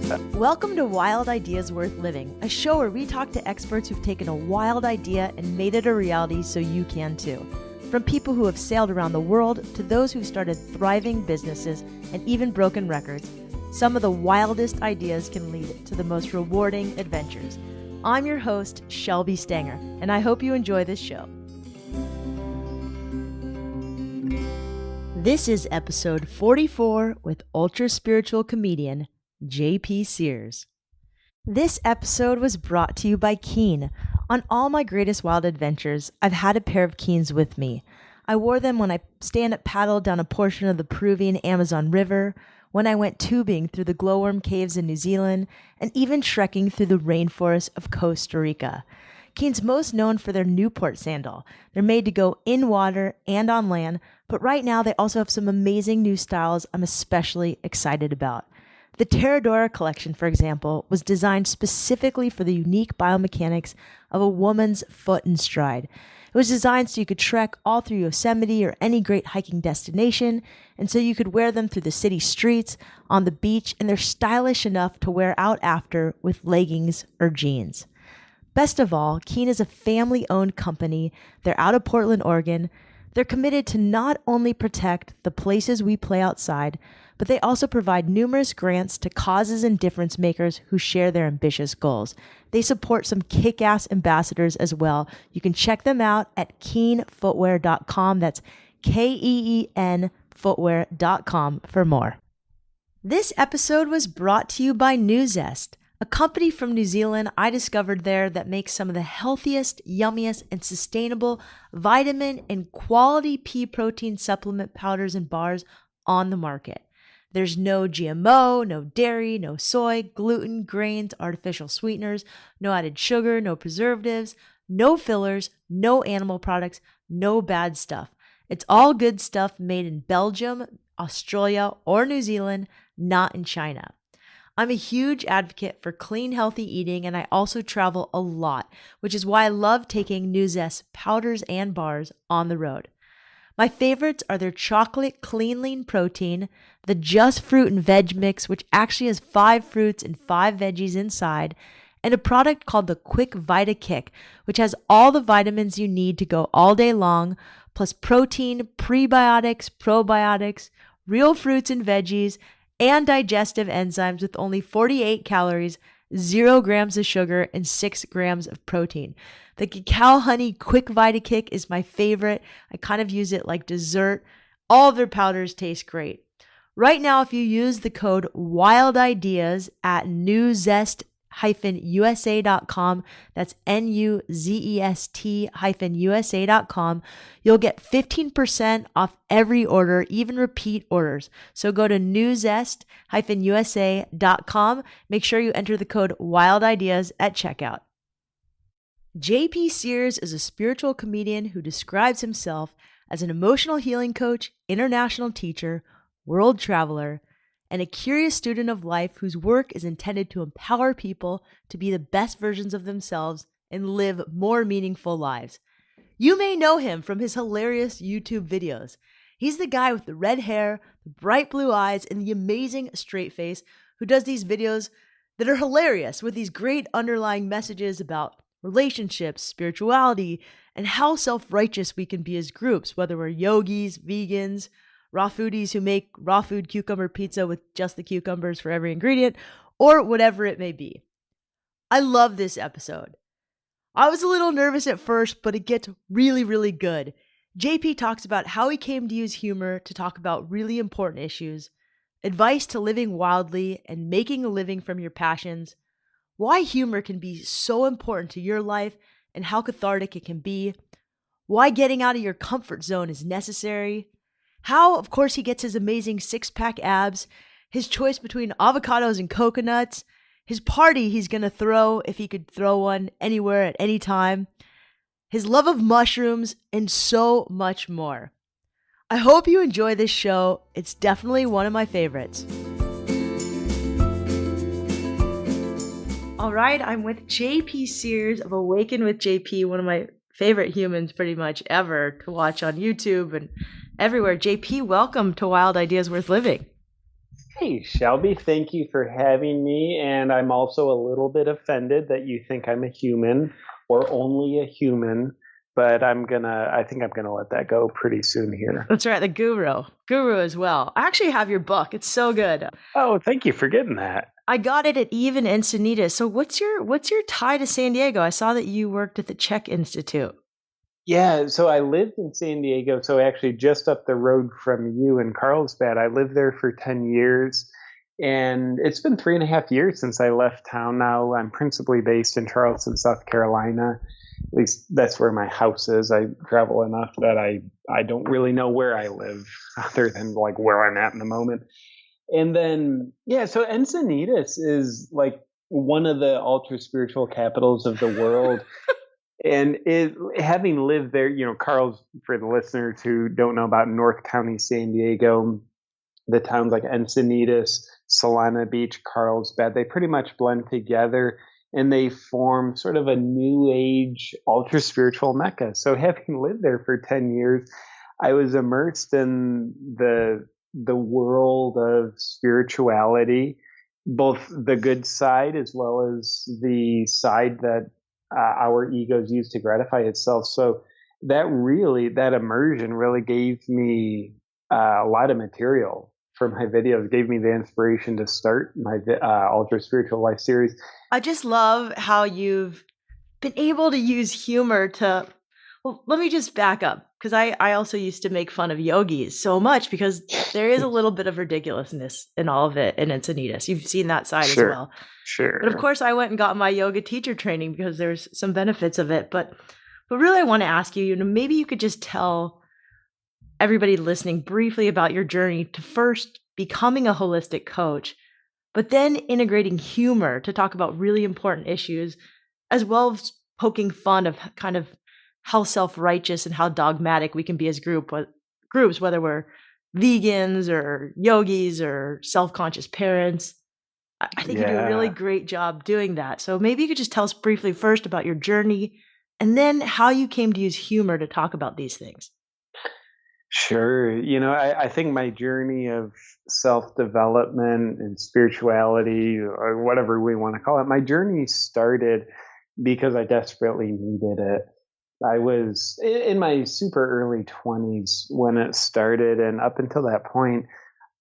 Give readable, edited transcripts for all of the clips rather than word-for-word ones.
Welcome to Wild Ideas Worth Living, a show where we talk to experts who've taken a wild idea and made it a reality so you can too. From people who have sailed around the world to those who've started thriving businesses and even broken records, some of the wildest ideas can lead to the most rewarding adventures. I'm your host, Shelby Stanger, and I hope you enjoy this show. This is episode 44 with ultra spiritual comedian JP Sears. This episode was brought to you by Keen. On all my greatest wild adventures, I've had a pair of Keens with me. I wore them when I stand-up paddled down a portion of the Peruvian Amazon River, when I went tubing through the glowworm caves in New Zealand, and even trekking through the rainforests of Costa Rica. Keen's most known for their Newport sandal. They're made to go in water and on land, but right now they also have some amazing new styles I'm especially excited about. The Terradora collection, for example, was designed specifically for the unique biomechanics of a woman's foot and stride. It was designed so you could trek all through Yosemite or any great hiking destination, and so you could wear them through the city streets, on the beach, and they're stylish enough to wear out after with leggings or jeans. Best of all, Keen is a family-owned company. They're out of Portland, Oregon. They're committed to not only protect the places we play outside, but they also provide numerous grants to causes and difference makers who share their ambitious goals. They support some kick-ass ambassadors as well. You can check them out at keenfootwear.com. That's KEEN footwear.com for more. This episode was brought to you by Nuzest, a company from New Zealand I discovered there that makes some of the healthiest, yummiest, and sustainable vitamin and quality pea protein supplement powders and bars on the market. There's no GMO, no dairy, no soy, gluten, grains, artificial sweeteners, no added sugar, no preservatives, no fillers, no animal products, no bad stuff. It's all good stuff made in Belgium, Australia, or New Zealand, not in China. I'm a huge advocate for clean, healthy eating, and I also travel a lot, which is why I love taking Nuzest powders and bars on the road. My favorites are their chocolate clean lean protein, the Just Fruit and Veg mix, which actually has 5 fruits and 5 veggies inside, and a product called the Quick Vita Kick, which has all the vitamins you need to go all day long, plus protein, prebiotics, probiotics, real fruits and veggies, and digestive enzymes with only 48 calories, 0 grams of sugar, and 6 grams of protein. The Cacao Honey Quick Vita Kick is my favorite. I kind of use it like dessert. All of their powders taste great. Right now, if you use the code WILDIdeas at nuzest-usa.com, that's NUZEST-USA.com, you'll get 15% off every order, even repeat orders. So go to nuzest-usa.com. Make sure you enter the code WILDIdeas at checkout. JP Sears is a spiritual comedian who describes himself as an emotional healing coach, international teacher, world traveler, and a curious student of life whose work is intended to empower people to be the best versions of themselves and live more meaningful lives. You may know him from his hilarious YouTube videos. He's the guy with the red hair, the bright blue eyes, and the amazing straight face who does these videos that are hilarious with these great underlying messages about relationships, spirituality, and how self-righteous we can be as groups, whether we're yogis, vegans, raw foodies who make raw food cucumber pizza with just the cucumbers for every ingredient, or whatever it may be. I love this episode. I was a little nervous at first, but it gets really, really good. JP talks about how he came to use humor to talk about really important issues, advice to living wildly and making a living from your passions, why humor can be so important to your life and how cathartic it can be, why getting out of your comfort zone is necessary, how, of course, he gets his amazing six-pack abs, his choice between avocados and coconuts, his party he's going to throw if he could throw one anywhere at any time, his love of mushrooms, and so much more. I hope you enjoy this show. It's definitely one of my favorites. All right, I'm with JP Sears of Awaken with JP, one of my favorite humans pretty much ever to watch on YouTube and everywhere. JP, welcome to Wild Ideas Worth Living. Hey, Shelby, thank you for having me. And I'm also a little bit offended that you think I'm a human or only a human, but I think I'm gonna let that go pretty soon here. That's right, the guru as well. I actually have your book. It's so good. Oh, thank you for getting that. I got it at Even Encinitas. So what's your tie to San Diego? I saw that you worked at the Czech Institute. Yeah, so I lived in San Diego, so actually just up the road from you in Carlsbad. I lived there for 10 years, and it's been 3.5 years since I left town now. I'm principally based in Charleston, South Carolina. At least that's where my house is. I travel enough that I don't really know where I live other than like where I'm at in the moment. And then yeah, so Encinitas is like one of the ultra spiritual capitals of the world. And having lived there, Carl's, for the listeners who don't know about North County, San Diego, the towns like Encinitas, Solana Beach, Carlsbad, they pretty much blend together and they form sort of a new age ultra spiritual mecca. So having lived there for 10 years, I was immersed in the world of spirituality, both the good side as well as the side that our egos use to gratify itself. So that immersion really gave me a lot of material for my videos, gave me the inspiration to start my ultra spiritual life series. I just love how you've been able to use humor to, well, let me just back up because I also used to make fun of yogis so much because there is a little bit of ridiculousness in all of it in Encinitas. You've seen that side as Sure, well. But of sure. course, I went and got my yoga teacher training because there's some benefits of it. But really, I want to ask you, maybe you could just tell everybody listening briefly about your journey to first becoming a holistic coach, but then integrating humor to talk about really important issues, as well as poking fun of kind of how self-righteous and how dogmatic we can be as groups, whether we're vegans or yogis or self-conscious parents. I think you do a really Yeah. great job doing that. So maybe you could just tell us briefly first about your journey and then how you came to use humor to talk about these things. Sure. I think my journey of self development and spirituality, or whatever we want to call it, my journey started because I desperately needed it. I was in my super early 20s when it started. And up until that point,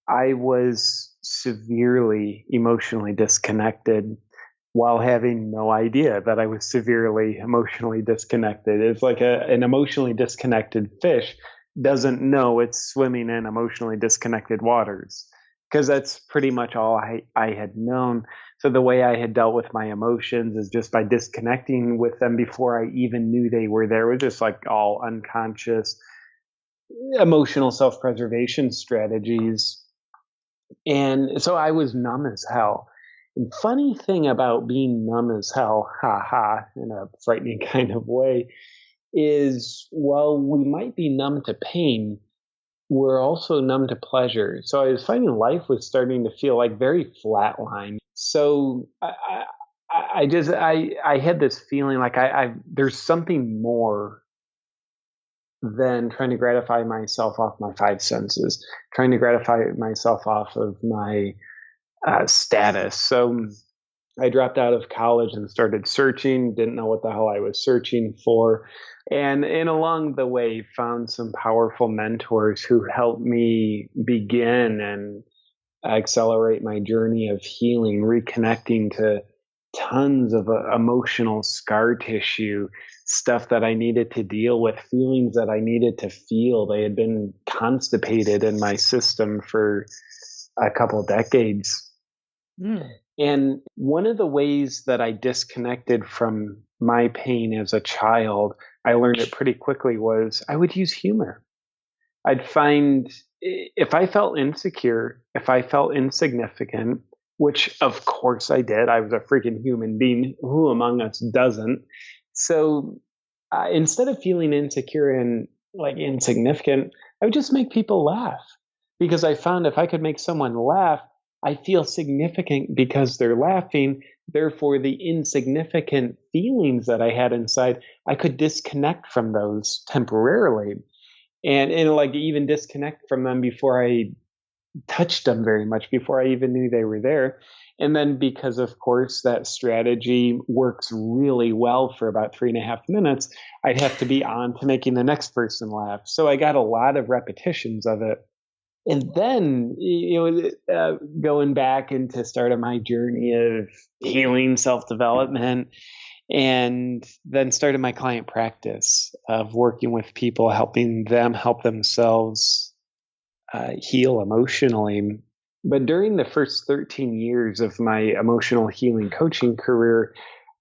I was severely emotionally disconnected while having no idea that I was severely emotionally disconnected. It's like an emotionally disconnected fish doesn't know it's swimming in emotionally disconnected waters because that's pretty much all I had known. So the way I had dealt with my emotions is just by disconnecting with them before I even knew they were there. It was just like all unconscious emotional self-preservation strategies. And so I was numb as hell. And funny thing about being numb as hell, ha ha, in a frightening kind of way, is while we might be numb to pain, we're also numb to pleasure. So I was finding life was starting to feel like very flatline. So I had this feeling like there's something more than trying to gratify myself off my five senses, trying to gratify myself off of my status. So I dropped out of college and started searching, didn't know what the hell I was searching for. And along the way, found some powerful mentors who helped me begin and accelerate my journey of healing, reconnecting to tons of emotional scar tissue, stuff that I needed to deal with, feelings that I needed to feel. They had been constipated in my system for a couple decades. Mm. And one of the ways that I disconnected from my pain as a child, I learned it pretty quickly, was I would use humor. I'd find if I felt insecure, if I felt insignificant, which of course I did, I was a freaking human being. Who among us doesn't? So instead of feeling insecure and like insignificant, I would just make people laugh because I found if I could make someone laugh, I feel significant because they're laughing. Therefore, the insignificant feelings that I had inside, I could disconnect from those temporarily and like even disconnect from them before I touched them very much before I even knew they were there. And then because, of course, that strategy works really well for about 3.5 minutes, I'd have to be on to making the next person laugh. So I got a lot of repetitions of it. And then, going back into start of my journey of healing, self-development, and then started my client practice of working with people, helping them help themselves heal emotionally. But during the first 13 years of my emotional healing coaching career,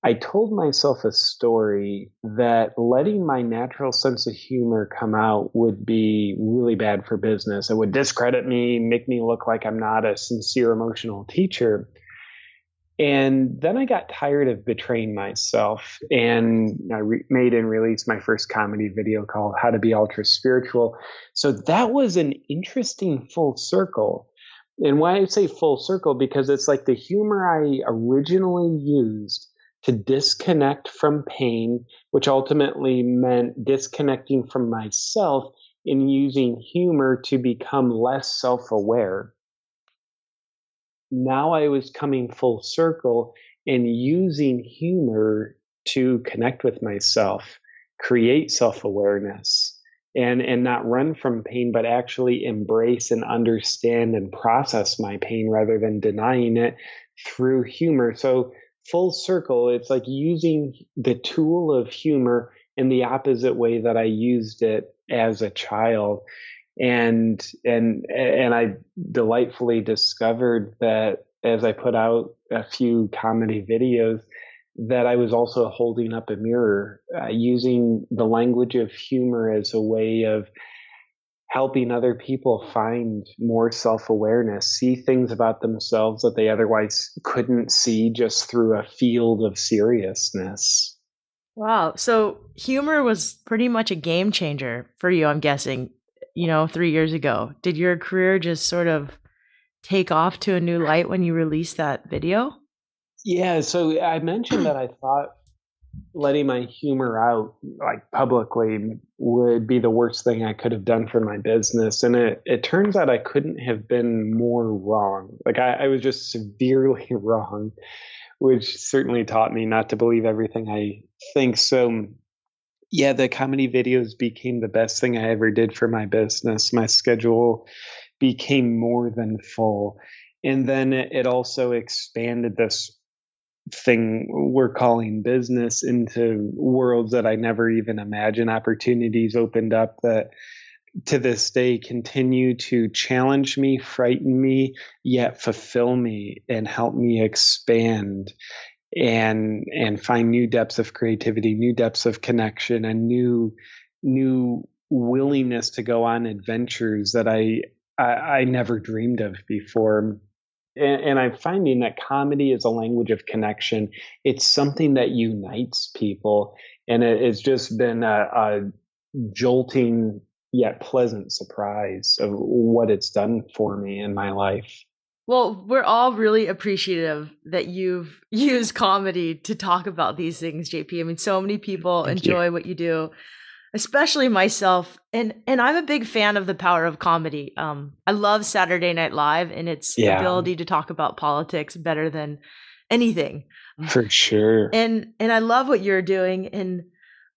I told myself a story that letting my natural sense of humor come out would be really bad for business. It would discredit me, make me look like I'm not a sincere emotional teacher. And then I got tired of betraying myself, and I made and released my first comedy video called How to Be Ultra Spiritual. So that was an interesting full circle. And why I say full circle, because it's like the humor I originally used to disconnect from pain, which ultimately meant disconnecting from myself, and using humor to become less self-aware. Now I was coming full circle and using humor to connect with myself, create self-awareness, and not run from pain, but actually embrace and understand and process my pain rather than denying it through humor. So full circle, it's like using the tool of humor in the opposite way that I used it as a child. And I delightfully discovered that as I put out a few comedy videos, that I was also holding up a mirror, using the language of humor as a way of helping other people find more self-awareness, see things about themselves that they otherwise couldn't see just through a field of seriousness. Wow. So humor was pretty much a game changer for you, I'm guessing, 3 years ago. Did your career just sort of take off to a new light when you released that video? Yeah, so I mentioned that I thought letting my humor out like publicly would be the worst thing I could have done for my business. And it turns out I couldn't have been more wrong. Like I was just severely wrong, which certainly taught me not to believe everything I think. So yeah, the comedy videos became the best thing I ever did for my business. My schedule became more than full. And then it also expanded this thing we're calling business into worlds that I never even imagined. Opportunities opened up that to this day continue to challenge me, frighten me, yet fulfill me and help me expand and find new depths of creativity, new depths of connection, and new willingness to go on adventures that I never dreamed of before. And I'm finding that comedy is a language of connection. It's something that unites people, and it's just been a jolting yet pleasant surprise of what it's done for me in my life. Well, we're all really appreciative that you've used comedy to talk about these things, JP. I mean, so many people Thank you. enjoy what you do, especially myself. And I'm a big fan of the power of comedy. I love Saturday Night Live and its Yeah, ability to talk about politics better than anything. for sure. And I love what you're doing. And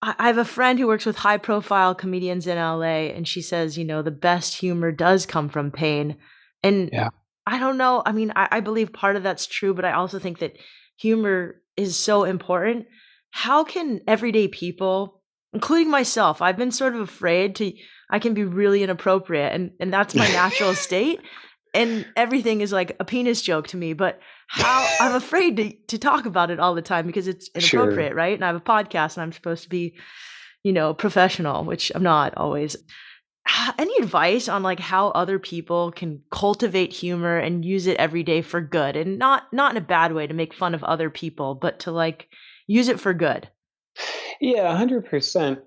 I have a friend who works with high profile comedians in LA, and she says, the best humor does come from pain. And Yeah. I don't know. I mean, I believe part of that's true, but I also think that humor is so important. How can everyday people, including myself, I've been sort of afraid to, I can be really inappropriate, and that's my natural state. And everything is like a penis joke to me, but how I'm afraid to talk about it all the time because it's Sure. inappropriate, right? And I have a podcast and I'm supposed to be, professional, which I'm not always. Any advice on like how other people can cultivate humor and use it every day for good, and not in a bad way to make fun of other people, but to like use it for good? Yeah, 100%.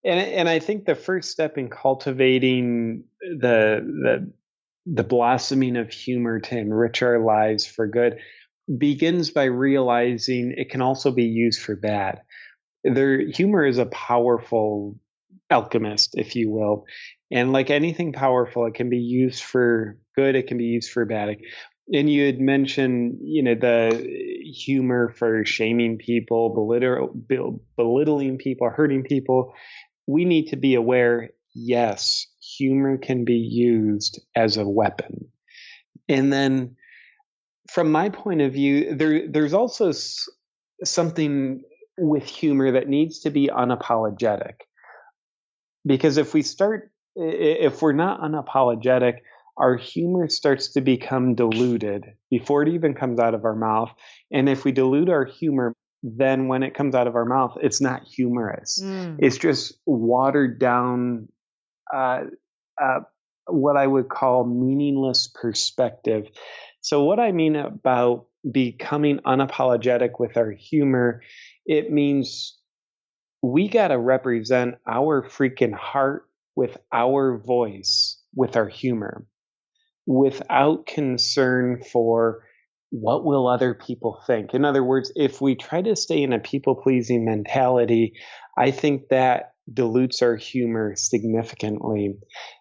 And I think the first step in cultivating the blossoming of humor to enrich our lives for good begins by realizing it can also be used for bad. Humor is a powerful alchemist, if you will. And like anything powerful, it can be used for good, it can be used for bad. And you had mentioned, the humor for shaming people, belittling people, hurting people. We need to be aware, yes, humor can be used as a weapon. And then from my point of view, there's also something with humor that needs to be unapologetic. Because if we're not unapologetic, our humor starts to become diluted before it even comes out of our mouth. And if we dilute our humor, then when it comes out of our mouth, it's not humorous. It's just watered down, uh, uh, what I would call meaningless perspective. So, what I mean about becoming unapologetic with our humor, it means we got to represent our freaking heart with our voice, with our humor, without concern for what will other people think. In other words, if we try to stay in a people pleasing mentality, I think that dilutes our humor significantly.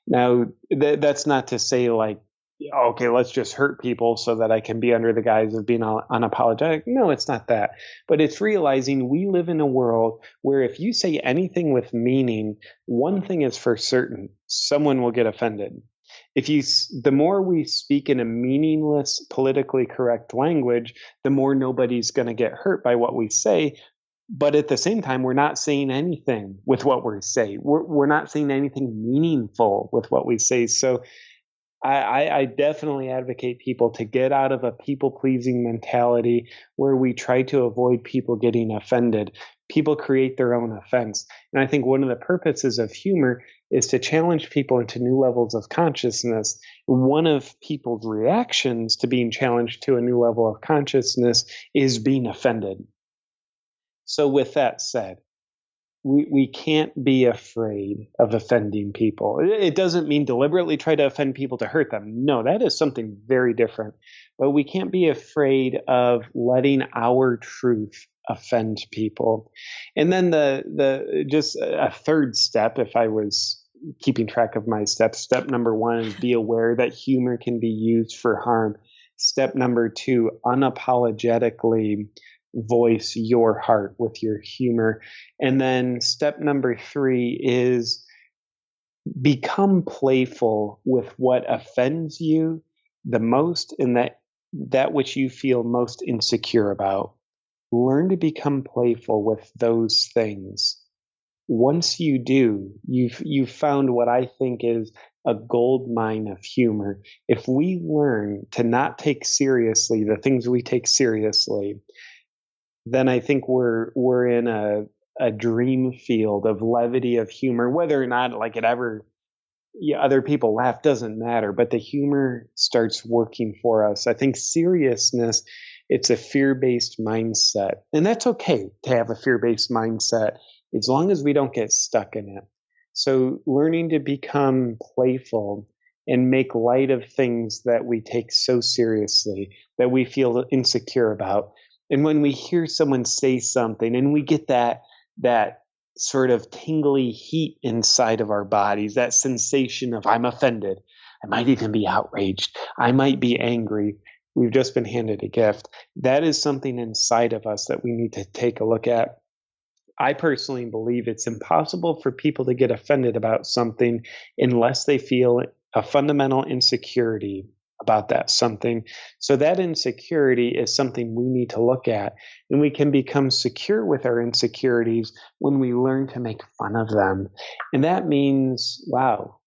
Now, that's not to say like, okay, let's just hurt people so that I can be under the guise of being unapologetic. No, it's not that. But it's realizing we live in a world where if you say anything with meaning, one thing is for certain, someone will get offended. The more we speak in a meaningless, politically correct language, the more nobody's going to get hurt by what we say. But at the same time, we're not saying anything with what we say. We're not saying anything meaningful with what we say. So I definitely advocate people to get out of a people pleasing mentality where we try to avoid people getting offended. People create their own offense. And I think one of the purposes of humor is to challenge people into new levels of consciousness. One of people's reactions to being challenged to a new level of consciousness is being offended. So, with that said, we can't be afraid of offending people. It doesn't mean deliberately try to offend people to hurt them. No, that is something very different. But we can't be afraid of letting our truth offend people. And then the just a third step, if I was keeping track of my steps, step number 1 is be aware that humor can be used for harm. Step number 2, unapologetically voice your heart with your humor. And then step number 3 is become playful with what offends you the most and that which you feel most insecure about. Learn to become playful with those things. Once you do, you've found what I think is a gold mine of humor. If we learn to not take seriously the things we take seriously, then I think we're in a dream field of levity, of humor. Whether or not like it ever, other people laugh doesn't matter, but the humor starts working for us. I think seriousness, it's a fear-based mindset, and that's okay to have a fear-based mindset as long as we don't get stuck in it. So learning to become playful and make light of things that we take so seriously, that we feel insecure about. And when we hear someone say something and we get that sort of tingly heat inside of our bodies, that sensation of I'm offended, I might even be outraged, I might be angry, we've just been handed a gift. That is something inside of us that we need to take a look at. I personally believe it's impossible for people to get offended about something unless they feel a fundamental insecurity about that something. So that insecurity is something we need to look at, and we can become secure with our insecurities when we learn to make fun of them. And that means, wow,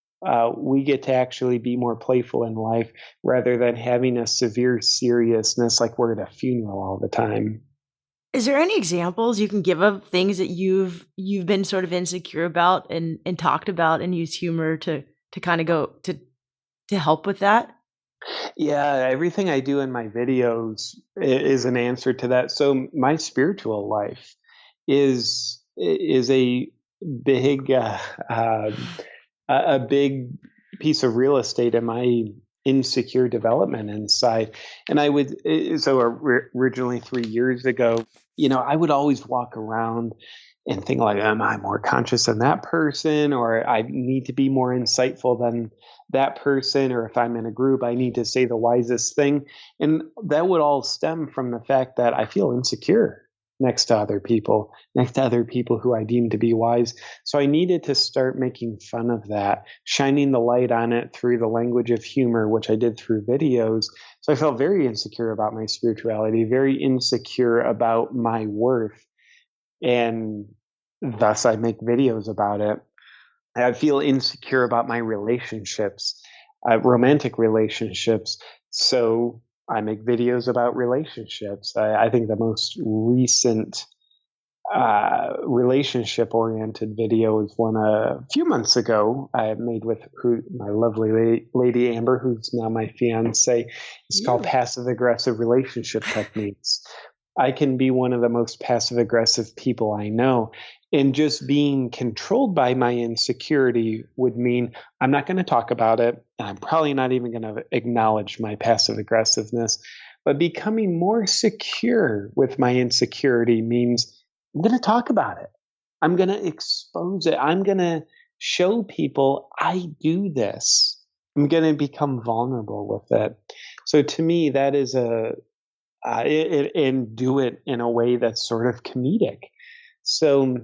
we get to actually be more playful in life rather than having a severe seriousness like we're at a funeral all the time. Is there any examples you can give of things that you've been sort of insecure about and talked about and used humor to kind of go to help with that? Yeah, everything I do in my videos is an answer to that. So my spiritual life is a big a big piece of real estate in insecure development inside. And originally 3 years ago, I would always walk around and think like, am I more conscious than that person? Or I need to be more insightful than that person. Or if I'm in a group, I need to say the wisest thing. And that would all stem from the fact that I feel insecure next to other people, who I deem to be wise. So I needed to start making fun of that, shining the light on it through the language of humor, which I did through videos. So I felt very insecure about my spirituality, very insecure about my worth. And thus I make videos about it. I feel insecure about my relationships, romantic relationships. So I make videos about relationships. I think the most recent relationship oriented video was one a few months ago I made with my lovely lady Amber, who's now my fiance. It's called Passive Aggressive Relationship Techniques. I can be one of the most passive aggressive people I know. And just being controlled by my insecurity would mean I'm not going to talk about it. And I'm probably not even going to acknowledge my passive aggressiveness. But becoming more secure with my insecurity means I'm going to talk about it. I'm going to expose it. I'm going to show people I do this. I'm going to become vulnerable with it. So to me, that is and do it in a way that's sort of comedic. So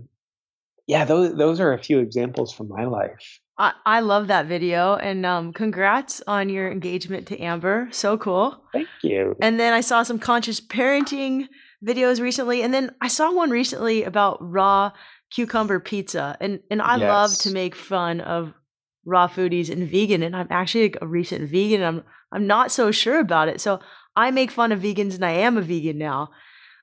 yeah, those are a few examples from my life. I love that video, and congrats on your engagement to Amber. So cool. Thank you. And then I saw some conscious parenting videos recently, and then I saw one recently about raw cucumber pizza. And I love to Yes. make fun of raw foodies and vegan, and I'm actually like a recent vegan. I'm not so sure about it. So I make fun of vegans and I am a vegan now.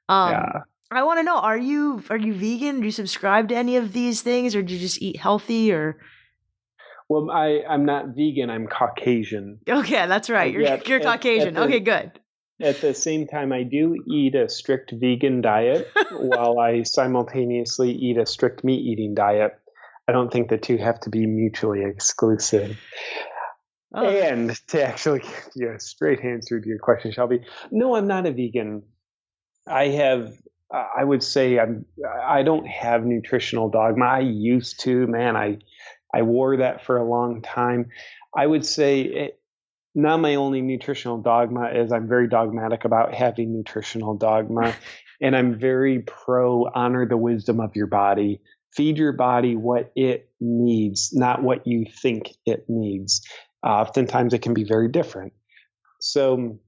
Yeah. I want to know, are you vegan? Do you subscribe to any of these things, or do you just eat healthy? Or Well, I'm not vegan. I'm Caucasian. okay, that's right. Yet You're Caucasian. Okay, good. at the same time, I do eat a strict vegan diet while I simultaneously eat a strict meat eating diet. I don't think the two have to be mutually exclusive. Oh. And to actually give you a straight answer to your question, Shelby, no, I'm not a vegan. I would say I don't have nutritional dogma. I used to, man. I wore that for a long time. I would say now my only nutritional dogma is I'm very dogmatic about having nutritional dogma. And I'm very pro honor the wisdom of your body. Feed your body what it needs, not what you think it needs. Oftentimes it can be very different. So,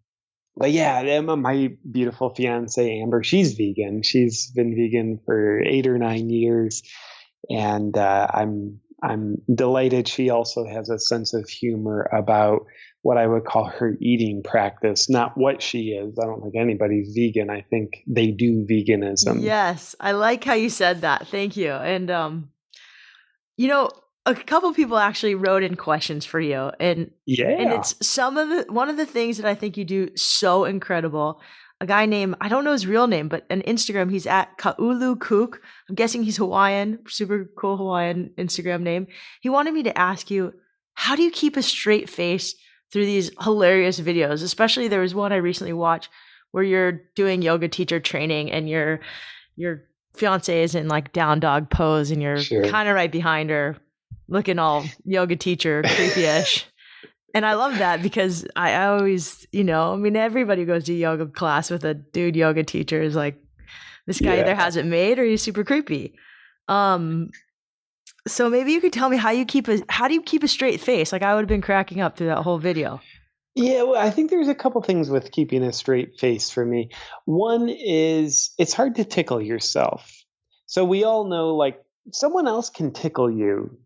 but yeah, my beautiful fiance, Amber, she's vegan. She's been vegan for 8 or 9 years. And I'm delighted she also has a sense of humor about what I would call her eating practice, not what she is. I don't think anybody's vegan. I think they do veganism. Yes, I like how you said that. Thank you. And you know, a couple people actually wrote in questions for you, and Yeah. it's one of the things that I think you do so incredible. A guy named, I don't know his real name, but on Instagram he's at Kaulu Kook. I'm guessing he's Hawaiian, super cool Hawaiian Instagram name. He wanted me to ask you, how do you keep a straight face through these hilarious videos? Especially there was one I recently watched where you're doing yoga teacher training and your fiance is in like down dog pose and you're Sure. kind of right behind her looking all yoga teacher creepy-ish. And I love that because I always, I mean, everybody goes to yoga class with a dude yoga teacher is like, this guy either has it made or he's super creepy. So maybe you could tell me how do you keep a straight face? Like I would have been cracking up through that whole video. Yeah, well, I think there's a couple things with keeping a straight face for me. One is it's hard to tickle yourself. So we all know like someone else can tickle you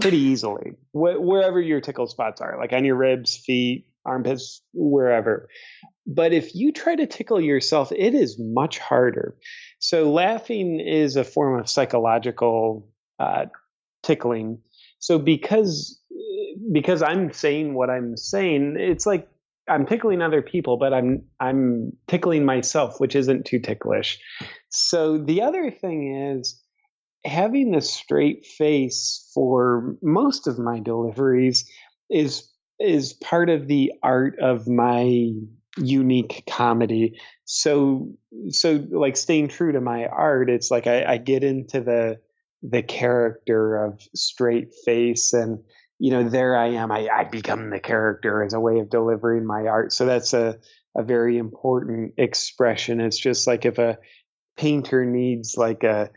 pretty easily, wherever your tickle spots are, like on your ribs, feet, armpits, wherever. But if you try to tickle yourself, it is much harder. So laughing is a form of psychological tickling. So because I'm saying what I'm saying, it's like I'm tickling other people, but I'm tickling myself, which isn't too ticklish. So the other thing is having a straight face for most of my deliveries is is part of the art of my unique comedy. So like staying true to my art, it's like I get into the character of straight face, and there I am. I become the character as a way of delivering my art. So that's a very important expression. It's just like if a painter needs like a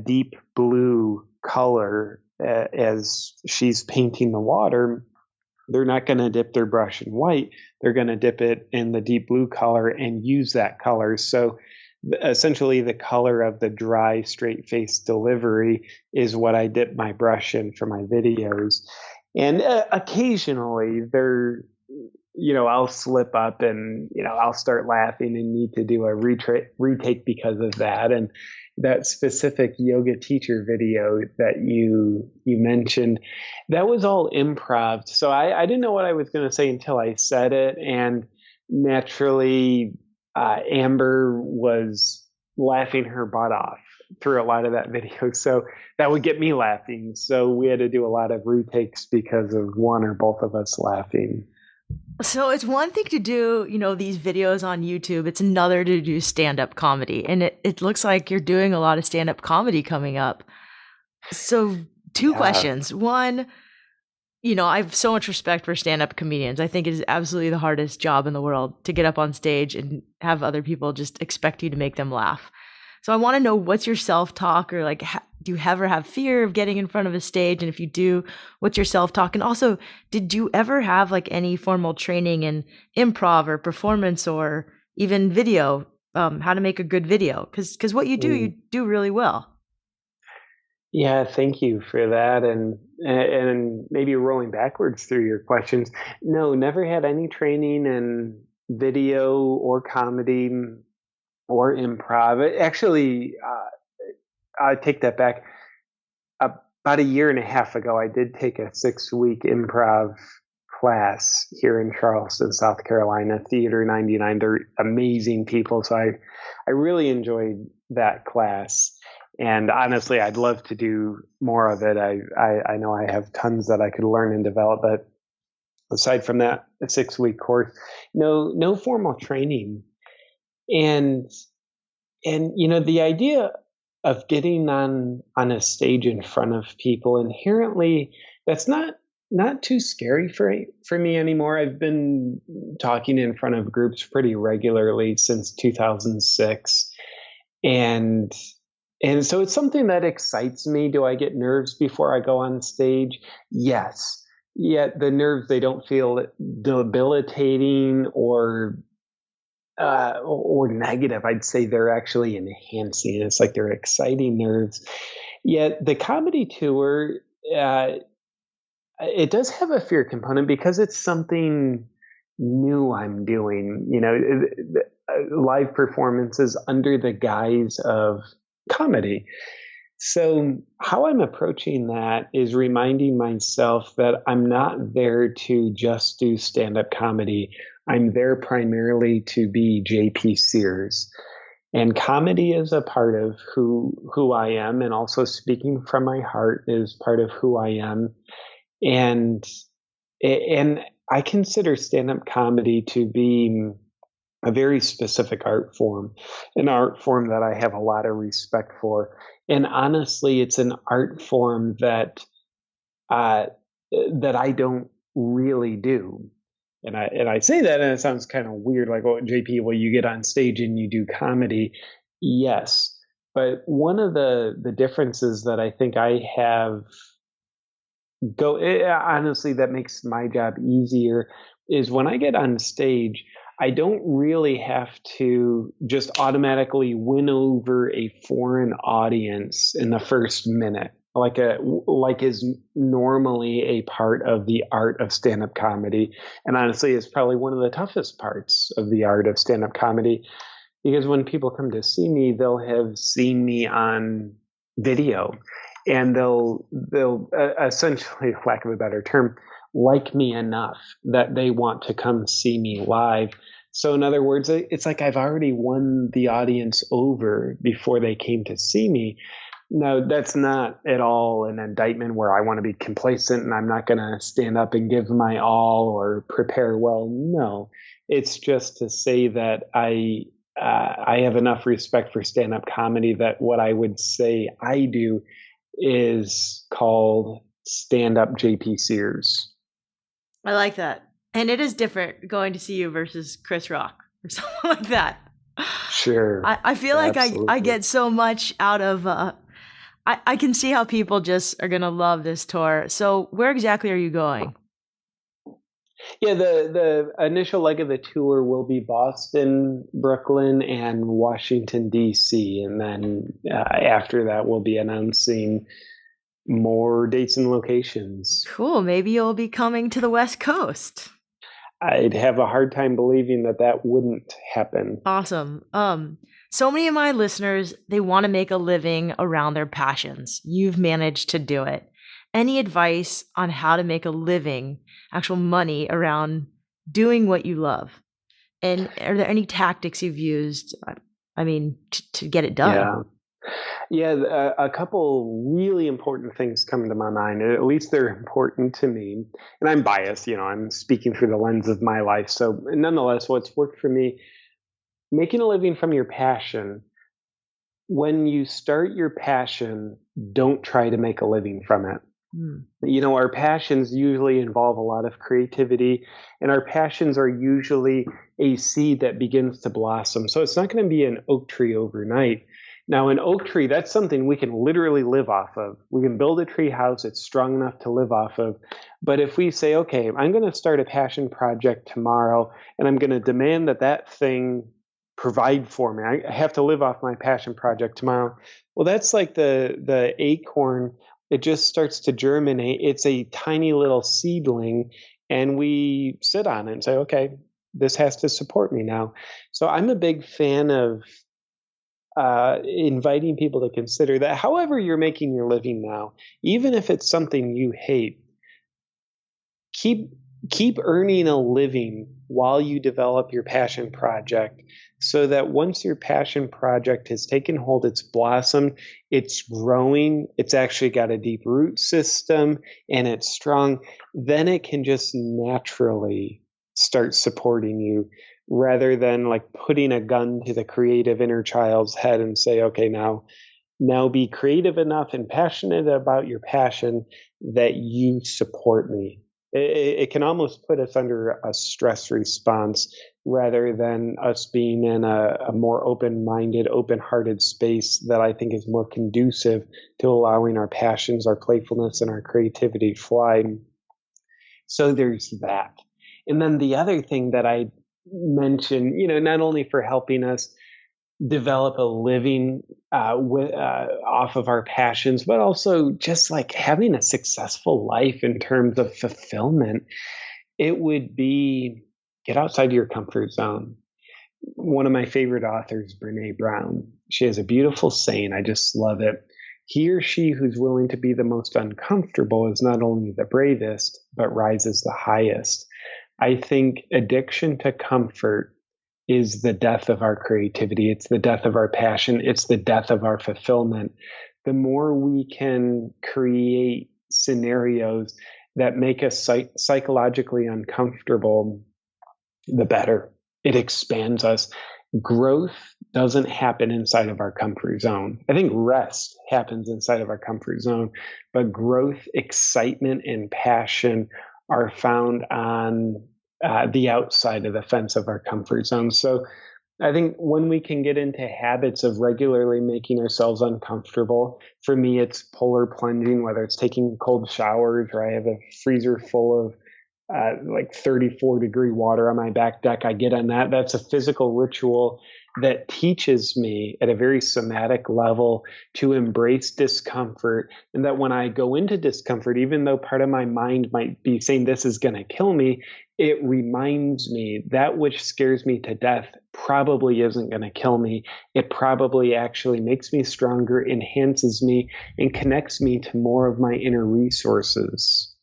deep blue color as she's painting the water, they're not going to dip their brush in white. They're going to dip it in the deep blue color and use that color. So essentially, the color of the dry, straight face delivery is what I dip my brush in for my videos. And occasionally, I'll slip up and, I'll start laughing and need to do a retake because of that. And that specific yoga teacher video that you mentioned, that was all improv. So I didn't know what I was going to say until I said it. And naturally, Amber was laughing her butt off through a lot of that video. So that would get me laughing. So we had to do a lot of retakes because of one or both of us laughing. So it's one thing to do, these videos on YouTube. It's another to do stand-up comedy. And it looks like you're doing a lot of stand-up comedy coming up. So two questions. One, I have so much respect for stand-up comedians. I think it is absolutely the hardest job in the world to get up on stage and have other people just expect you to make them laugh. So I want to know, what's your self-talk, or like, do you ever have fear of getting in front of a stage? And if you do, what's your self-talk? And also, did you ever have like any formal training in improv or performance or even video, how to make a good video? Because what you do really well. Yeah, thank you for that. And maybe rolling backwards through your questions. No, never had any training in video or comedy or improv. Actually, I take that back. About a year and a half ago, I did take a 6-week improv class here in Charleston, South Carolina, Theater 99. They're amazing people. So I really enjoyed that class. And honestly, I'd love to do more of it. I know I have tons that I could learn and develop, but aside from that, a 6-week course, no formal training. And the idea of getting on a stage in front of people, inherently, that's not too scary for me anymore. I've been talking in front of groups pretty regularly since 2006. And so it's something that excites me. Do I get nerves before I go on stage? Yes. Yet the nerves, they don't feel debilitating or negative. I'd say they're actually enhancing. It's like they're exciting nerves. Yet the comedy tour, it does have a fear component because it's something new I'm doing. Live performances under the guise of comedy. So how I'm approaching that is reminding myself that I'm not there to just do stand-up comedy. I'm there primarily to be JP Sears. And comedy is a part of who I am, and also speaking from my heart is part of who I am. And I consider stand-up comedy to be a very specific art form, an art form that I have a lot of respect for. And honestly, it's an art form that I don't really do. And I say that, and it sounds kind of weird, like, oh, JP, well, you get on stage and you do comedy. Yes. But one of the differences that I think I have honestly, that makes my job easier, is when I get on stage, I don't really have to just automatically win over a foreign audience in the first minute, like is normally a part of the art of stand-up comedy. And honestly, it's probably one of the toughest parts of the art of stand-up comedy, because when people come to see me, they'll have seen me on video, and they'll essentially, for lack of a better term, like me enough that they want to come see me live. So in other words, it's like I've already won the audience over before they came to see me. No, that's not at all an indictment where I want to be complacent and I'm not going to stand up and give my all or prepare well. No, it's just to say that I have enough respect for stand-up comedy that what I would say I do is called stand-up JP Sears. I like that. And it is different going to see you versus Chris Rock or something like that. Sure, I feel like I absolutely. get so much out of I can see how people just are gonna love this tour. So where exactly are you going? Yeah, the initial leg of the tour will be Boston, Brooklyn, and Washington D.C., and then after that, we'll be announcing more dates and locations. Cool. Maybe you'll be coming to the West Coast. I'd have a hard time believing that that wouldn't happen. Awesome. So many of my listeners, they want to make a living around their passions. You've managed to do it. Any advice on how to make a living, actual money around doing what you love? And are there any tactics you've used? I mean, to get it done? Yeah. Yeah, a couple really important things come to my mind. At least they're important to me. And I'm biased, I'm speaking through the lens of my life. So, nonetheless, what's worked for me, making a living from your passion. When you start your passion, don't try to make a living from it. Hmm. Our passions usually involve a lot of creativity, and our passions are usually a seed that begins to blossom. So it's not going to be an oak tree overnight. Now, an oak tree, that's something we can literally live off of. We can build a tree house, it's strong enough to live off of. But if we say, okay, I'm going to start a passion project tomorrow, and I'm going to demand that that thing provide for me, I have to live off my passion project tomorrow. Well, that's like the acorn. It just starts to germinate. It's a tiny little seedling, and we sit on it and say, okay, this has to support me now. So I'm a big fan of inviting people to consider that however you're making your living now, even if it's something you hate, keep keep earning a living while you develop your passion project, so that once your passion project has taken hold, it's blossomed, it's growing, it's actually got a deep root system, and it's strong, then it can just naturally start supporting you, rather than like putting a gun to the creative inner child's head and say, okay, now be creative enough and passionate about your passion that you support me. It can almost put us under a stress response, rather than us being in a more open-minded, open-hearted space that I think is more conducive to allowing our passions, our playfulness, and our creativity fly. So there's that. And then the other thing that I mentioned, not only for helping us develop a living off of our passions, but also just like having a successful life in terms of fulfillment, it would be get outside your comfort zone. One of my favorite authors, Brene Brown, she has a beautiful saying. I just love it. He or she who's willing to be the most uncomfortable is not only the bravest, but rises the highest. I think addiction to comfort is the death of our creativity. It's the death of our passion. It's the death of our fulfillment. The more we can create scenarios that make us psychologically uncomfortable, the better. It expands us. Growth doesn't happen inside of our comfort zone. I think rest happens inside of our comfort zone, but growth, excitement, and passion are found on the outside of the fence of our comfort zone. So I think when we can get into habits of regularly making ourselves uncomfortable, for me, it's polar plunging, whether it's taking cold showers or I have a freezer full of like 34-degree water on my back deck. I get on that. That's a physical ritual that teaches me at a very somatic level to embrace discomfort. And that when I go into discomfort, even though part of my mind might be saying this is going to kill me, it reminds me that which scares me to death probably isn't going to kill me. It probably actually makes me stronger, enhances me, and connects me to more of my inner resources.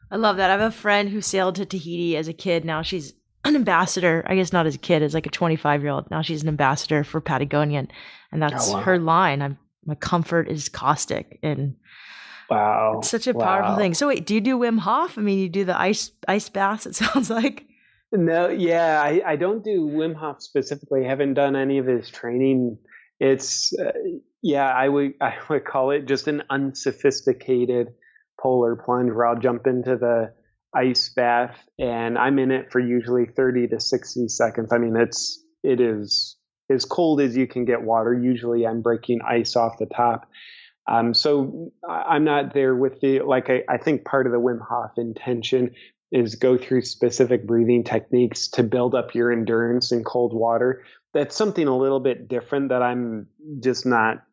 I love that. I have a friend who sailed to Tahiti as a kid. Now she's an ambassador. I guess not as a kid, as like a 25-year-old. Now she's an ambassador for Patagonia, and Oh, that's her wow. line. my comfort is caustic, and it's Wow. such a powerful thing. Wow. So wait, do you do Wim Hof? I mean, you do the ice baths, it sounds like. No, yeah, I don't do Wim Hof specifically. I haven't done any of his training. It's yeah, I would call it just an unsophisticated polar plunge where I'll jump into the ice bath and I'm in it for usually 30 to 60 seconds. I mean, it is as cold as you can get water. Usually I'm breaking ice off the top. So I'm not there with I think part of the Wim Hof intention is go through specific breathing techniques to build up your endurance in cold water. That's something a little bit different that I'm just not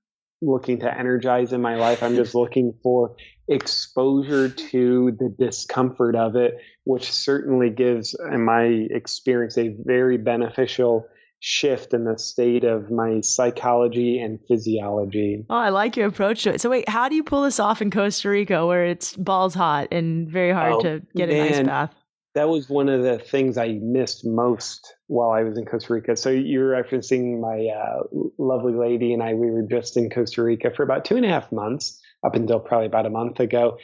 looking to energize in my life. I'm just looking for exposure to the discomfort of it, which certainly gives, in my experience, a very beneficial shift in the state of my psychology and physiology. Oh, I like your approach to it. So wait, how do you pull this off in Costa Rica where it's balls hot and very hard Oh to get an ice man, bath? that was one of the things I missed most while I was in Costa Rica. So you're referencing my lovely lady and I. We were just in Costa Rica for about 2.5 months, up until probably about a month ago.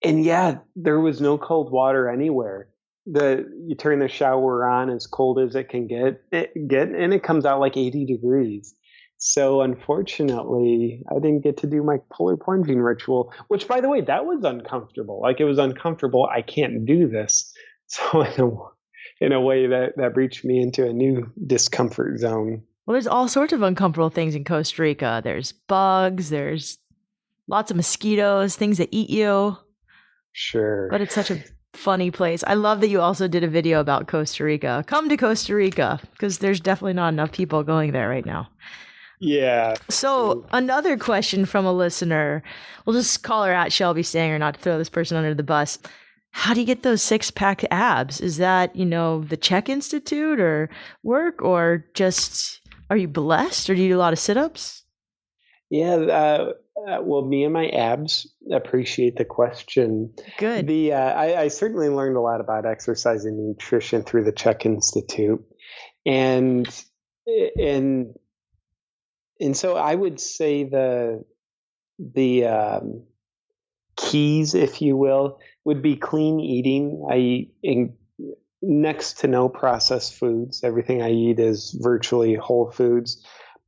And yeah, there was no cold water anywhere. You turn the shower on as cold as it can and it comes out like 80 degrees. So unfortunately, I didn't get to do my polar plunging ritual, which by the way, that was uncomfortable. Like it was uncomfortable. I can't do this. So in a way that reached me into a new discomfort zone. Well, there's all sorts of uncomfortable things in Costa Rica. There's bugs, there's lots of mosquitoes, things that eat you, Sure. but it's such a funny place. I love that you also did a video about Costa Rica. Come to Costa Rica because there's definitely not enough people going there right now. Yeah. So, another question from a listener. We'll just call her at Shelby Stanger, not to throw this person under the bus. How do you get those six-pack abs? Is that, the Czech Institute or work, or just are you blessed, or do you do a lot of sit-ups? Yeah. Well, me and my abs appreciate the question. Good. I certainly learned a lot about exercise and nutrition through the Czech Institute, and and and so I would say the keys, if you will, would be clean eating. I eat next to no processed foods. Everything I eat is virtually whole foods.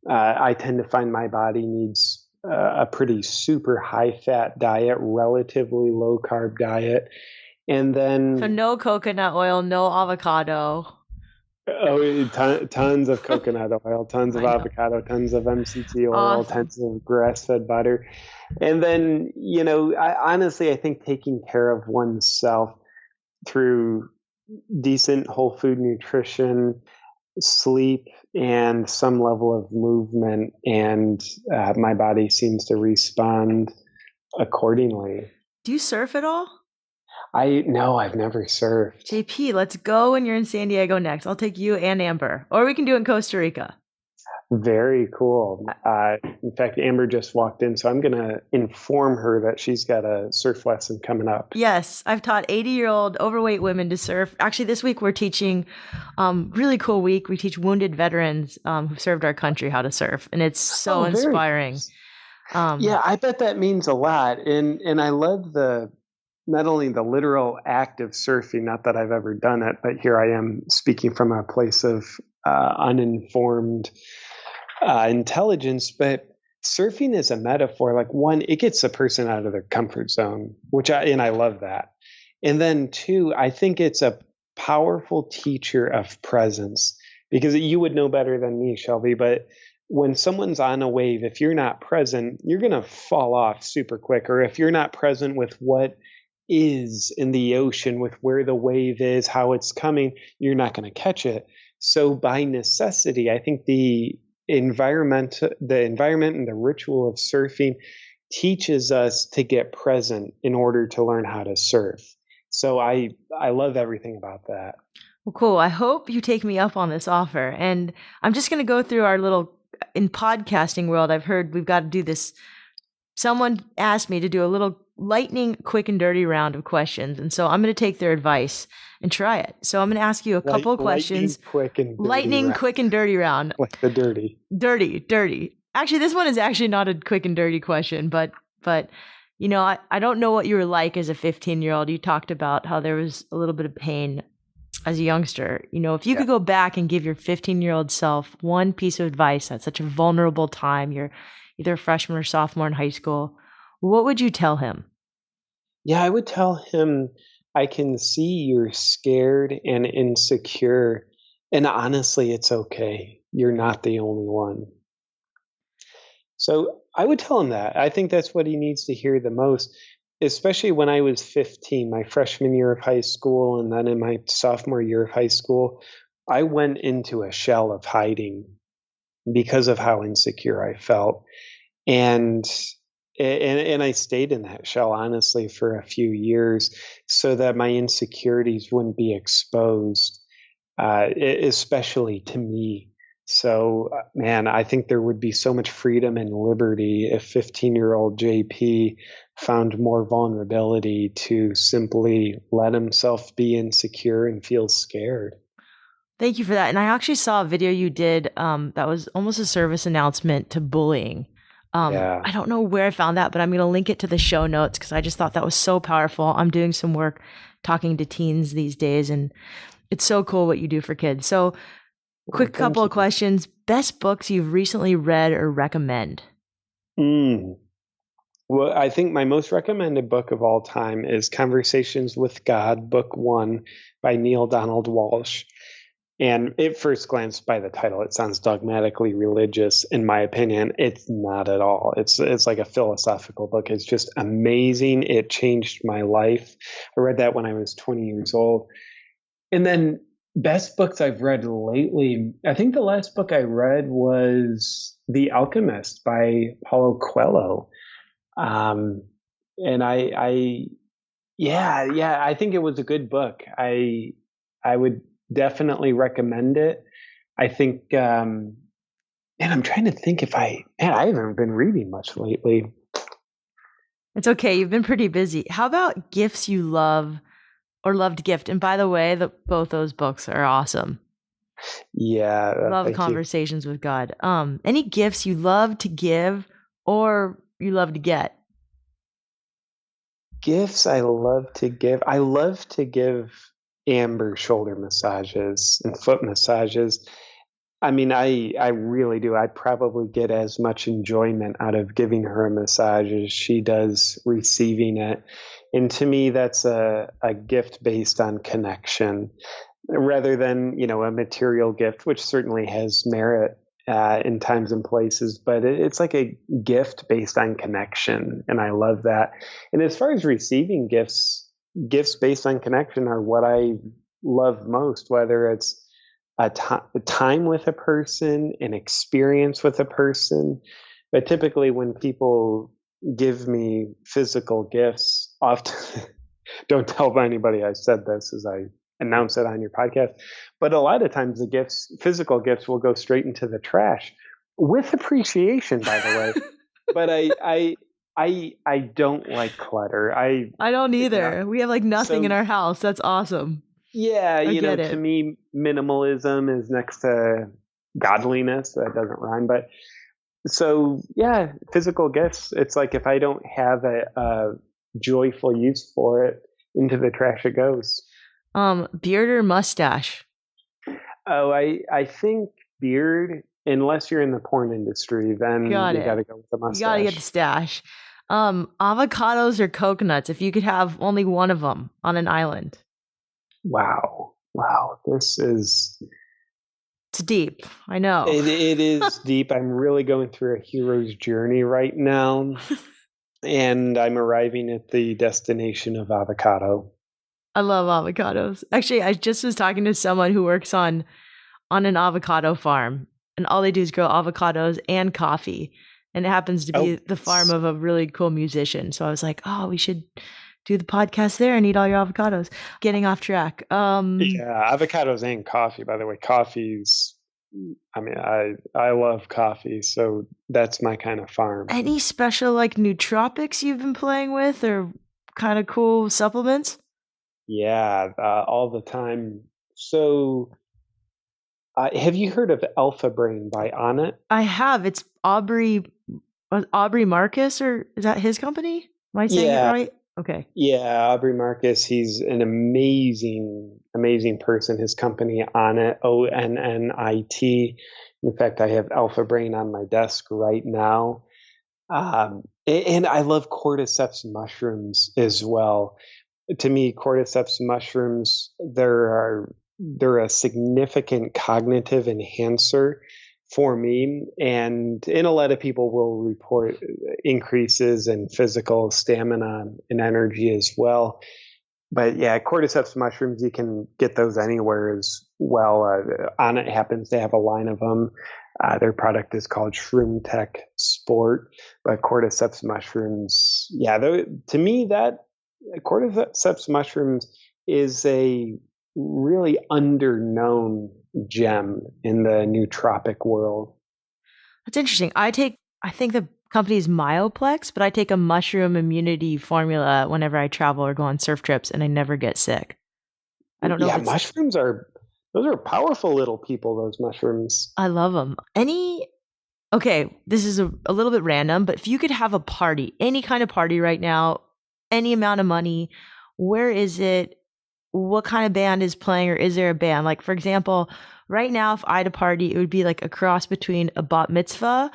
I tend to find my body needs a pretty super high fat diet, relatively low carb diet. And So then, no coconut oil, no avocado. tons of coconut oil, tons of I know. avocado, tons of MCT oil, Awesome. tons of grass fed butter. And then, honestly, I think taking care of oneself through decent whole food nutrition, sleep, and some level of movement, and my body seems to respond accordingly. Do you surf at all? No, I've never surfed. JP, let's go when you're in San Diego next. I'll take you and Amber, or we can do it in Costa Rica. Very cool. In fact, Amber just walked in, so I'm going to inform her that she's got a surf lesson coming up. Yes, I've taught 80-year-old overweight women to surf. Actually, this week we're teaching, really cool week. We teach wounded veterans who served our country how to surf, and it's so Oh, very inspiring. nice. Yeah, I bet that means a lot. And I love not only the literal act of surfing, not that I've ever done it, but here I am speaking from a place of uninformed intelligence. But surfing is a metaphor. Like one, it gets a person out of their comfort zone, and I love that. And then two, I think it's a powerful teacher of presence, because you would know better than me, Shelby, but when someone's on a wave, if you're not present, you're going to fall off super quick. Or if you're not present with what is in the ocean, with where the wave is, how it's coming, you're not going to catch it. So by necessity, I think the environment and the ritual of surfing teaches us to get present in order to learn how to surf. So I love everything about that. Well, cool. I hope you take me up on this offer. And I'm just going to go through our little, in podcasting world, I've heard we've got to do this. Someone asked me to do a little lightning, quick and dirty round of questions. And so I'm going to take their advice and try it. So I'm going to ask you a couple of questions. Lightning, quick, and dirty Lightning, round. quick and dirty round. Like the dirty. Dirty, dirty. Actually, this one is actually not a quick and dirty question, but I don't know what you were like as a 15-year-old. You talked about how there was a little bit of pain as a youngster. If you Yeah. could go back and give your 15-year-old self one piece of advice at such a vulnerable time, you're either a freshman or sophomore in high school, what would you tell him? Yeah, I would tell him, I can see you're scared and insecure. And honestly, it's okay. You're not the only one. So I would tell him that. I think that's what he needs to hear the most, especially when I was 15, my freshman year of high school, and then in my sophomore year of high school. I went into a shell of hiding because of how insecure I felt. And and I stayed in that shell honestly for a few years so that my insecurities wouldn't be exposed, especially to me. So, man, I think there would be so much freedom and liberty if 15-year-old JP found more vulnerability to simply let himself be insecure and feel scared. Thank you for that. And I actually saw a video you did that was almost a service announcement to bullying. Yeah. I don't know where I found that, but I'm going to link it to the show notes because I just thought that was so powerful. I'm doing some work talking to teens these days, and it's so cool what you do for kids. So, Well, quick thank couple of you. questions. Best books you've recently read or recommend? Mm. Well, I think my most recommended book of all time is Conversations with God, Book One by Neil Donald Walsh. And at first glance, by the title, it sounds dogmatically religious. In my opinion, it's not at all. It's like a philosophical book. It's just amazing. It changed my life. I read that when I was 20 years old. And then best books I've read lately, I think the last book I read was The Alchemist by Paulo Coelho. Um, and yeah, I think it was a good book. I would definitely recommend it. I think, and I'm trying to think if man, I haven't been reading much lately. It's okay. You've been pretty busy. How about gifts you love or loved gift? And by the way, both those books are awesome. Yeah, Love thank you. Conversations with God. Any gifts you love to give or you love to get? Gifts I love to give. I love to give Amber shoulder massages and foot massages. I mean, I really do. I probably get as much enjoyment out of giving her a massage as she does receiving it. And to me, that's a gift based on connection rather than, a material gift, which certainly has merit in times and places, but it's like a gift based on connection. And I love that. And as far as receiving gifts, gifts based on connection are what I love most, whether it's a time with a person, an experience with a person. But typically, when people give me physical gifts, often don't tell anybody I said this as I announce it on your podcast. But a lot of times, the gifts, physical gifts, will go straight into the trash with appreciation, by the way. But I don't like clutter. I don't You know, either. We have like nothing in so our house. That's awesome. yeah, I get to it. me, minimalism is next to godliness. That doesn't rhyme, but so yeah, physical gifts. It's like if I don't have a joyful use for it, into the trash it goes. Beard or mustache? Oh, I think beard. Unless you're in the porn industry, then Got you got it. to go with the You gotta get the mustache. stash. Avocados or coconuts if you could have only one of them on an island. Wow, wow, this is It's deep. I know. it is deep. I'm really going through a hero's journey right now, and I'm arriving at the destination of avocado. I love avocados. Actually, I just was talking to someone who works on an avocado farm, and all they do is grow avocados and coffee. And it happens to be Oh, the farm of a really cool musician. So I was like, oh, we should do the podcast there and eat all your avocados. Getting off track. yeah, avocados and coffee, by the way. Coffee's, I mean, I love coffee, so that's my kind of farm. Any special like nootropics you've been playing with or kind of cool supplements? Yeah, all the time. So Have you heard of Alpha Brain by Onnit? I have. It's Aubrey Marcus, or is that his company? Am I saying it Yeah, right? Okay. yeah, Aubrey Marcus. He's an amazing person. His company Onnit, Onnit. In fact, I have Alpha Brain on my desk right now. And I love cordyceps mushrooms as well. To me, cordyceps mushrooms, they're a significant cognitive enhancer for me, and a lot of people will report increases in physical stamina and energy as well. But yeah, cordyceps mushrooms, you can get those anywhere as well. On it happens to have a line of them. Their product is called Shroom Tech Sport, but cordyceps mushrooms, yeah, to me that cordyceps mushrooms is a really underknown gem in the nootropic world. That's interesting. I think the company is Myoplex, but I take a mushroom immunity formula whenever I travel or go on surf trips, and I never get sick. I don't know if Yeah, it's, mushrooms are those are powerful little people. Those mushrooms. I love them. Okay, this is a little bit random, but if you could have a party, any kind of party right now, any amount of money, where is it? What kind of band is playing, or is there a band? Like, for example, right now, if I had a party, it would be like a cross between a bat mitzvah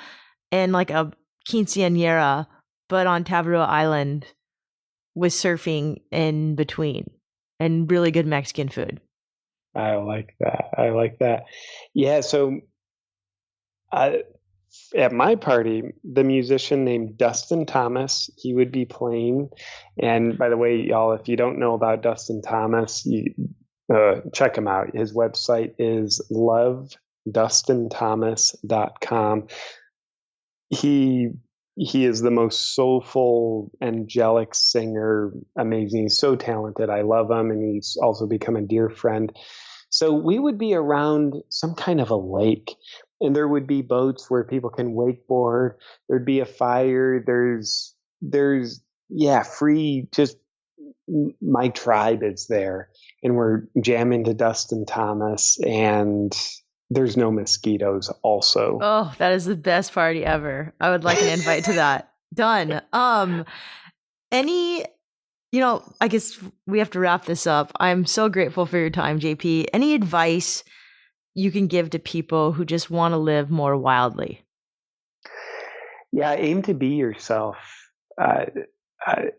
and like a quinceañera, but on Tabarua Island with surfing in between and really good Mexican food. I like that. I like that. Yeah. So uh, at my party, the musician named Dustin Thomas, he would be playing. And by the way, y'all, if you don't know about Dustin Thomas, you check him out. His website is lovedustinthomas.com. He he is the most soulful, angelic singer. Amazing. He's so talented. I love him, and he's also become a dear friend. So we would be around some kind of a lake, and there would be boats where people can wakeboard. There'd be a fire. There's yeah, free. Just my tribe is there, and we're jamming to Dustin Thomas, and there's no mosquitoes. Also, Oh, that is the best party ever. I would like an invite to that. Done. Any, I guess we have to wrap this up. I'm so grateful for your time, JP. Any advice you can give to people who just want to live more wildly? yeah, aim to be yourself. Uh,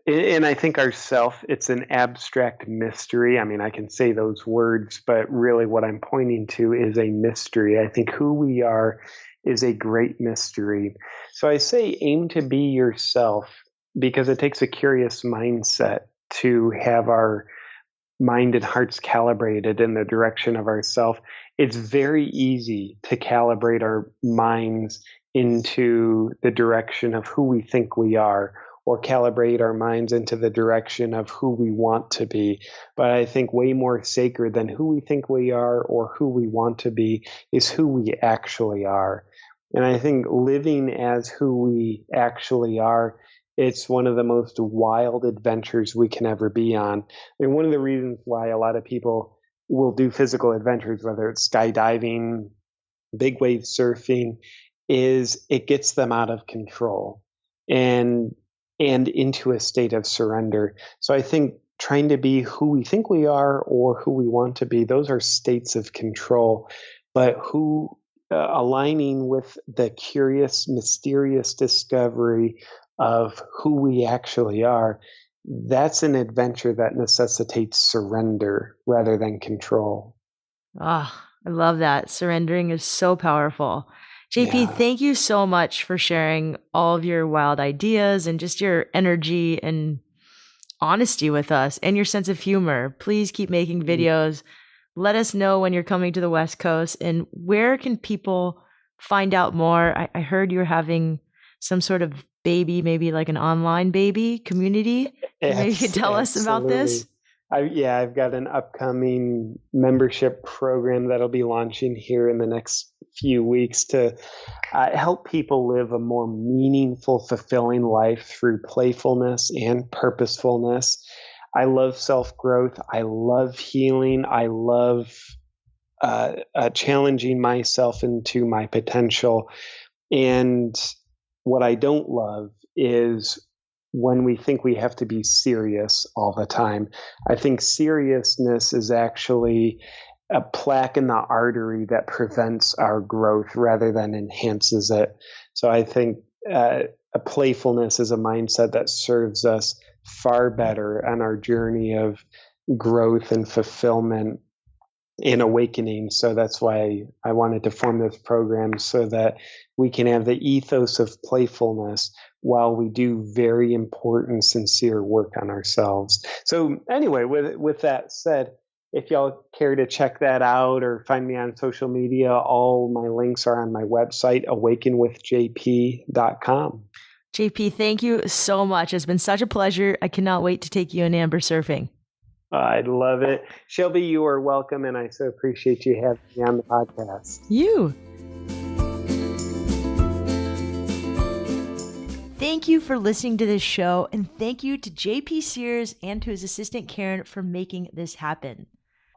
and I think ourself, it's an abstract mystery. I mean, I can say those words, but really what I'm pointing to is a mystery. I think who we are is a great mystery. So I say aim to be yourself because it takes a curious mindset to have our mind and hearts calibrated in the direction of ourself. It's very easy to calibrate our minds into the direction of who we think we are, or calibrate our minds into the direction of who we want to be. But I think way more sacred than who we think we are or who we want to be is who we actually are. And I think living as who we actually are, it's one of the most wild adventures we can ever be on. And one of the reasons why a lot of people will do physical adventures, whether it's skydiving, big wave surfing, is it gets them out of control and into a state of surrender. So I think trying to be who we think we are or who we want to be, those are states of control. But who aligning with the curious, mysterious discovery of who we actually are, that's an adventure that necessitates surrender rather than control. Ah, I love that. Surrendering is so powerful. JP, Yeah. thank you so much for sharing all of your wild ideas and just your energy and honesty with us and your sense of humor. Please keep making videos. Let us know when you're coming to the West Coast, and where can people find out more? I heard you're having some sort of baby, maybe like an online baby community. Maybe you could tell us about Absolutely. this. I've got an upcoming membership program that'll be launching here in the next few weeks to help people live a more meaningful, fulfilling life through playfulness and purposefulness. I love self growth. I love healing. I love challenging myself into my potential. And what I don't love is when we think we have to be serious all the time. I think seriousness is actually a plaque in the artery that prevents our growth rather than enhances it. So I think a playfulness is a mindset that serves us far better on our journey of growth and fulfillment and awakening. So that's why I wanted to form this program, so that we can have the ethos of playfulness while we do very important, sincere work on ourselves. So anyway, with that said, if y'all care to check that out or find me on social media, all my links are on my website, awakenwithjp.com. JP, thank you so much. It's been such a pleasure. I cannot wait to take you and Amber surfing. I'd love it. Shelby, you are welcome, and I so appreciate you having me on the podcast. You. Thank you for listening to this show, and thank you to JP Sears and to his assistant Karen for making this happen.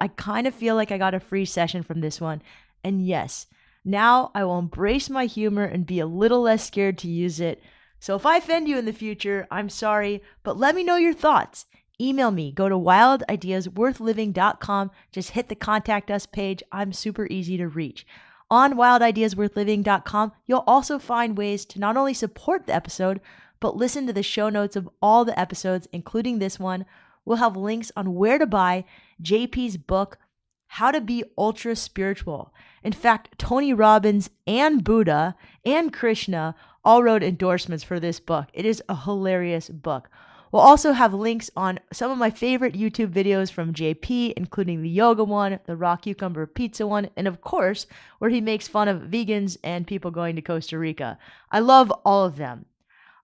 I kind of feel like I got a free session from this one, and yes, now I will embrace my humor and be a little less scared to use it. So if I offend you in the future, I'm sorry, but let me know your thoughts. Email me. Go to wildideasworthliving.com. Just hit the contact us page. I'm super easy to reach. On wildideasworthliving.com, you'll also find ways to not only support the episode, but listen to the show notes of all the episodes, including this one. We'll have links on where to buy JP's book, How to Be Ultra Spiritual. In fact, Tony Robbins and Buddha and Krishna all wrote endorsements for this book. It is a hilarious book. We'll also have links on some of my favorite YouTube videos from JP, including the yoga one, the raw cucumber pizza one, and of course, where he makes fun of vegans and people going to Costa Rica. I love all of them.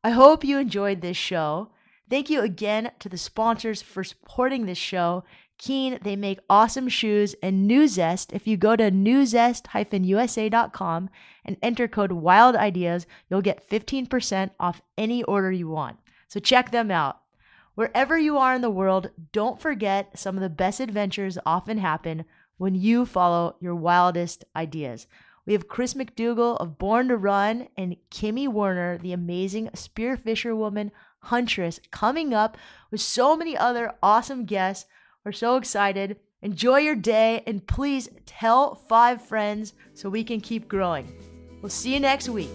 I hope you enjoyed this show. Thank you again to the sponsors for supporting this show. Keen, they make awesome shoes, and New Zest. If you go to newzest-usa.com and enter code WILDIdeas, you'll get 15% off any order you want. So check them out. Wherever you are in the world, don't forget some of the best adventures often happen when you follow your wildest ideas. We have Chris McDougall of Born to Run and Kimmy Werner, the amazing spearfisherwoman huntress, coming up with so many other awesome guests. We're so excited. Enjoy your day, and please tell 5 friends so we can keep growing. We'll see you next week.